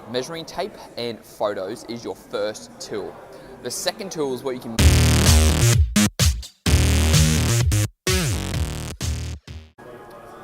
measuring tape and photos is your first tool. The second tool is what you can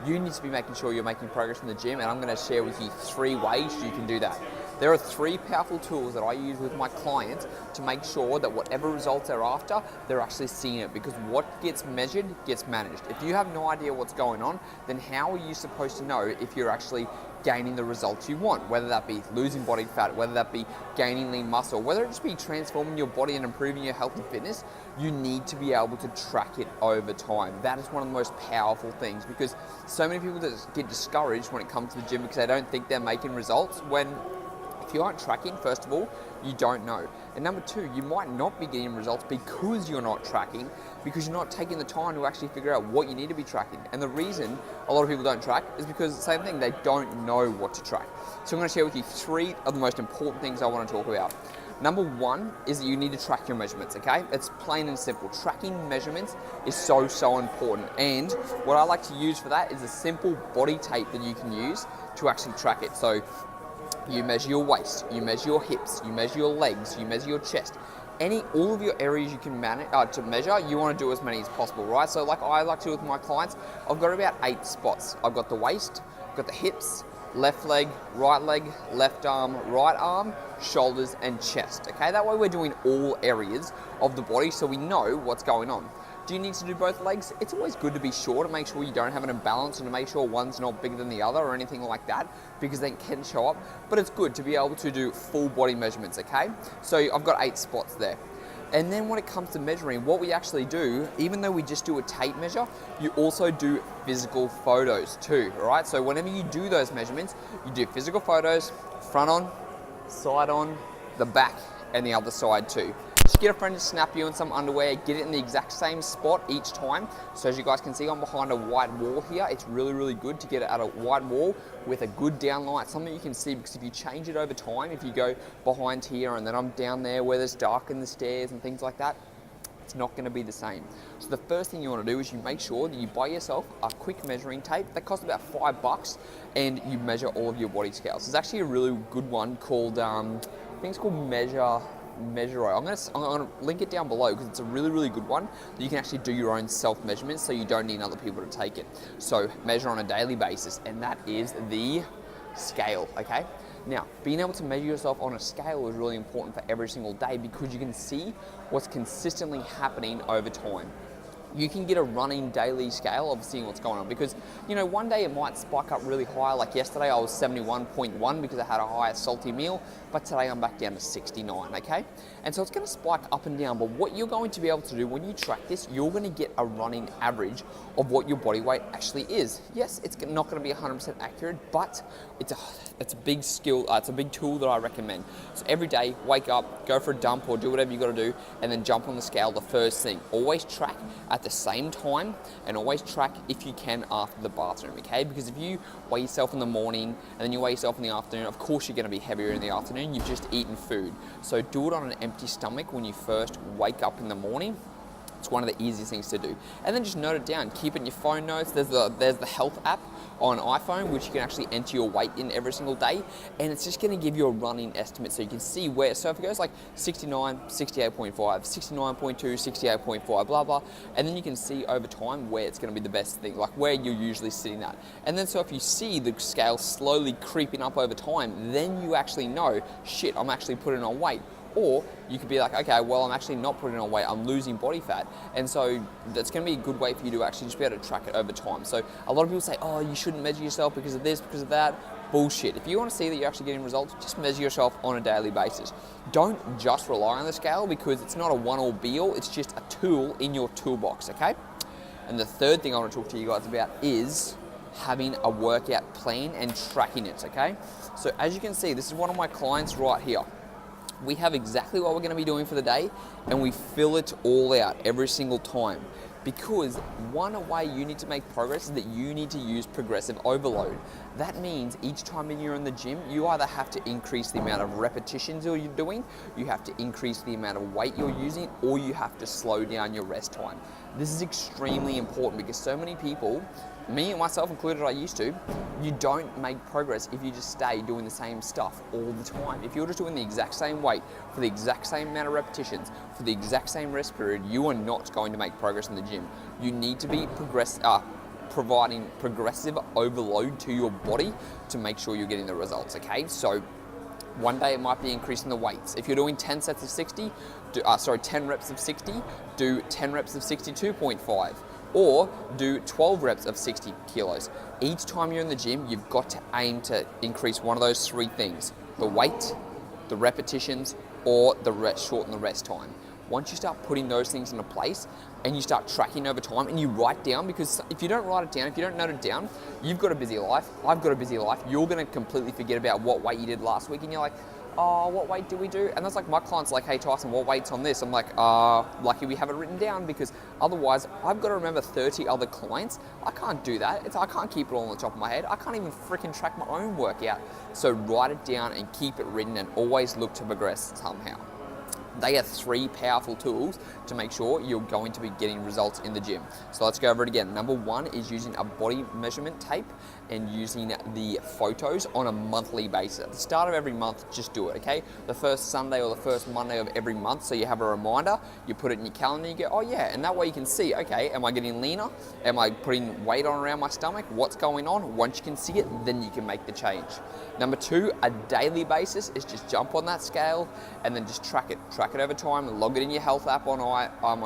you need to be making sure you're making progress in the gym, and I'm going to share with you 3 ways you can do that. There are 3 powerful tools that I use with my clients to make sure that whatever results they're after, they're actually seeing it, because what gets measured gets managed. If you have no idea what's going on, then how are you supposed to know if you're actually gaining the results you want, whether that be losing body fat, whether that be gaining lean muscle, whether it just be transforming your body and improving your health and fitness. You need to be able to track it over time. That is one of the most powerful things, because so many people just get discouraged when it comes to the gym because they don't think they're making results, when if you aren't tracking, first of all, you don't know. And number 2, you might not be getting results because you're not tracking, because you're not taking the time to actually figure out what you need to be tracking. And the reason a lot of people don't track is because the same thing, they don't know what to track. So I'm going to share with you 3 of the most important things I want to talk about. Number 1 is that you need to track your measurements, okay? It's plain and simple. Tracking measurements is so important. And what I like to use for that is a simple body tape that you can use to actually track it. So you measure your waist, you measure your hips, you measure your legs, you measure your chest. All of your areas you can manage to measure, you want to do as many as possible, right? So like I like to do with my clients, I've got about 8 spots. I've got the waist, I've got the hips, left leg, left arm, right arm, shoulders, and chest, okay? That way we're doing all areas of the body so we know what's going on. Do you need to do both legs? It's always good to be sure to make sure you don't have an imbalance and to make sure one's not bigger than the other or anything like that, because they can show up. But it's good to be able to do full body measurements, okay? So I've got 8 spots there. And then when it comes to measuring, what we actually do, even though we just do a tape measure, you also do physical photos too, all right? So whenever you do those measurements, you do physical photos, front on, side on, the back, and the other side too. Just get a friend to snap you in some underwear, get it in the exact same spot each time. So as you guys can see, I'm behind a white wall here. It's really good to get it at a white wall with a good downlight, something you can see, because if you change it over time, if you go behind here and then I'm down there where there's dark in the stairs and things like that, it's not going to be the same. So the first thing you want to do is you make sure that you buy yourself a quick measuring tape that costs about $5, and you measure all of your body scales. There's actually a really good one called, I think it's called Measuro. I'm gonna link it down below because it's a really good one that you can actually do your own self measurements, so you don't need other people to take it. So measure on a daily basis, and that is the scale, okay? Now, being able to measure yourself on a scale is really important for every single day, because you can see what's consistently happening over time. You can get a running daily scale of seeing what's going on, because, you know, one day it might spike up really high. Like yesterday I was 71.1 because I had a high salty meal, but today I'm back down to 69, okay? And so it's going to spike up and down, but what you're going to be able to do when you track this, you're going to get a running average of what your body weight actually is. Yes, it's not going to be 100% accurate, but it's a big skill, it's a big tool that I recommend. So every day, wake up, go for a dump or do whatever you got to do, and then jump on the scale the first thing. Always track at the same time, and always track if you can after the bathroom, okay? Because if you weigh yourself in the morning and then you weigh yourself in the afternoon, of course you're going to be heavier in the afternoon. You've just eaten food. So do it on an empty stomach when you first wake up in the morning. It's one of the easiest things to do. And then just note it down. Keep it in your phone notes. There's the health app on iPhone, which you can actually enter your weight in every single day, and it's just going to give you a running estimate so you can see where. So if it goes like 69, 68.5, 69.2, 68.5, blah blah, and then you can see over time where it's going to be the best thing, like where you're usually sitting at. And then so if you see the scale slowly creeping up over time, then you actually know, shit, I'm actually putting on weight. Or you could be like, okay, well, I'm actually not putting on weight, I'm losing body fat. And so that's going to be a good way for you to actually just be able to track it over time. So a lot of people say, oh, you shouldn't measure yourself because of this, because of that. Bullshit. If you want to see that you're actually getting results, just measure yourself on a daily basis. Don't just rely on the scale, because it's not a one-all be-all, it's just a tool in your toolbox, okay? And the third thing I want to talk to you guys about is having a workout plan and tracking it, okay? So as you can see, this is one of my clients right here. We have exactly what we're going to be doing for the day, and we fill it all out every single time. Because one way you need to make progress is that you need to use progressive overload. That means each time you're in the gym, you either have to increase the amount of repetitions you're doing, you have to increase the amount of weight you're using, or you have to slow down your rest time. This is extremely important because so many people me and myself included, I used to, you don't make progress if you just stay doing the same stuff all the time. If you're just doing the exact same weight for the exact same amount of repetitions, for the exact same rest period, you are not going to make progress in the gym. You need to be providing progressive overload to your body to make sure you're getting the results, okay? So one day it might be increasing the weights. If you're doing 10 sets of 60, 10 reps of 60, do 10 reps of 62.5. Or do 12 reps of 60 kilos. Each time you're in the gym, you've got to aim to increase one of those three things: the weight, the repetitions, or shorten the rest time. Once you start putting those things into place and you start tracking over time and you write down, because if you don't write it down, if you don't note it down, you've got a busy life, I've got a busy life, you're gonna completely forget about what weight you did last week and you're like, oh, what weight did we do? And that's like my clients like, hey Tyson, what weight's on this? I'm like, lucky we have it written down, because otherwise I've got to remember 30 other clients. I can't do that. I can't keep it all on the top of my head. I can't even freaking track my own workout. So write it down and keep it written and always look to progress somehow. They are three powerful tools to make sure you're going to be getting results in the gym. So let's go over it again. Number one is using a body measurement tape and using the photos on a monthly basis. At the start of every month, just do it, okay? The first Sunday or the first Monday of every month, so you have a reminder, you put it in your calendar, you go, oh yeah, and that way you can see, okay, am I getting leaner? Am I putting weight on around my stomach? What's going on? Once you can see it, then you can make the change. Number two, a daily basis is just jump on that scale and then just track it. Track it over time, log it in your health app on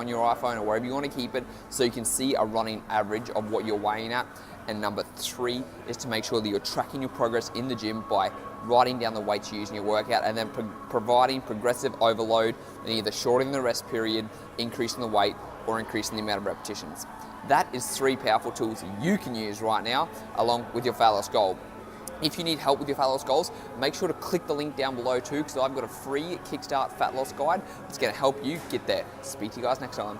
your iPhone or wherever you want to keep it, so you can see a running average of what you're weighing at. And number three is to make sure that you're tracking your progress in the gym by writing down the weights you use in your workout and then providing progressive overload and either shortening the rest period, increasing the weight, or increasing the amount of repetitions. That is three powerful tools you can use right now along with your fat loss goal. If you need help with your fat loss goals, make sure to click the link down below too, because I've got a free Kickstart Fat Loss Guide that's going to help you get there. Speak to you guys next time.